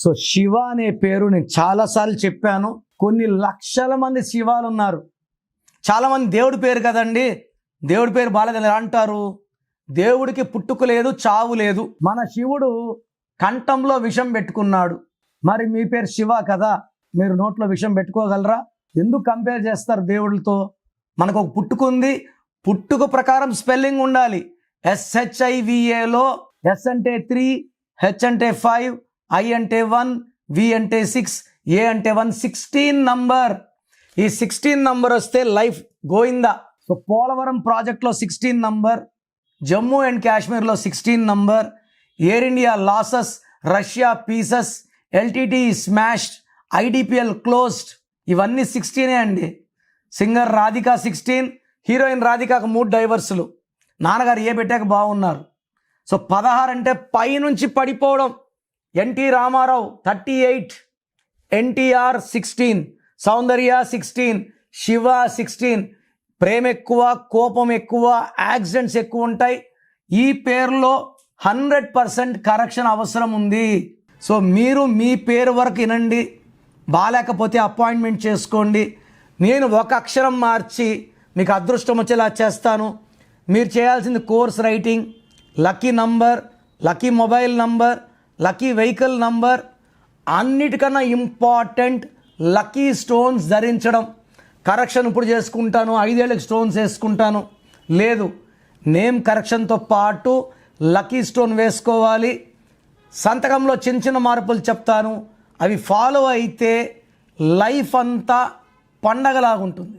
So Shiva అనే పేరు నేను చాలాసార్లు చెప్పాను. కొన్ని లక్షల మంది శివాలు ఉన్నారు. చాలామంది దేవుడి పేరు కదండి, దేవుడి పేరు బాలేదని అంటారు. దేవుడికి పుట్టుక లేదు, చావు లేదు. మన శివుడు కంఠంలో విషం పెట్టుకున్నాడు. మరి మీ పేరు శివ కదా, మీరు నోట్లో విషం పెట్టుకోగలరా? ఎందుకు కంపేర్ చేస్తారు దేవుడితో? మనకు ఒక పుట్టుక ఉంది, పుట్టుక ప్రకారం స్పెల్లింగ్ ఉండాలి. SHIVAలో S అంటే 3, H అంటే 5, I అంటే 1, V అంటే 6, A అంటే 1, 16 నంబర్. ఈ 16 నంబర్ వస్తే లైఫ్ గోయిందా. సో పోలవరం ప్రాజెక్ట్లో 16 నంబర్, జమ్మూ అండ్ కాశ్మీర్లో 16 number, Air India losses, Russia pieces, LTT smashed, IDPL closed, ఇవన్నీ 16 అండి. సింగర్ రాధిక 16, హీరోయిన్ రాధికకు 3 డైవర్సులు. నాన్నగారు ఏ పెట్టాక బాగున్నారు. సో 16 అంటే పైనుంచి పడిపోవడం. NT రామారావు 38, NTR 16, సౌందర్య 16, శివ 16. ప్రేమ ఎక్కువ, కోపం ఎక్కువ, యాక్సిడెంట్స్ ఎక్కువ ఉంటాయి. ఈ పేరులో 100% కరెక్షన్ అవసరం ఉంది. సో మీరు మీ పేరు వరకు వినండి, బాగాలేకపోతే అపాయింట్మెంట్ చేసుకోండి. నేను ఒక అక్షరం మార్చి మీకు అదృష్టం వచ్చేలా చేస్తాను. మీరు చేయాల్సింది course writing, lucky number, lucky mobile number, lucky vehicle number, అన్నిటికన్నా ఇంపార్టెంట్ లక్కీ స్టోన్స్ ధరించడం. కరెక్షన్ ఇప్పుడు చేసుకుంటాను, 5 ఏళ్ళకి స్టోన్స్ వేసుకుంటాను లేదు, నేమ్ కరెక్షన్తో పాటు లక్కీ స్టోన్ వేసుకోవాలి. సంతకంలో చిన్న చిన్న మార్పులు చెప్తాను, అవి ఫాలో అయితే లైఫ్ అంతా పండగలాగుంటుంది.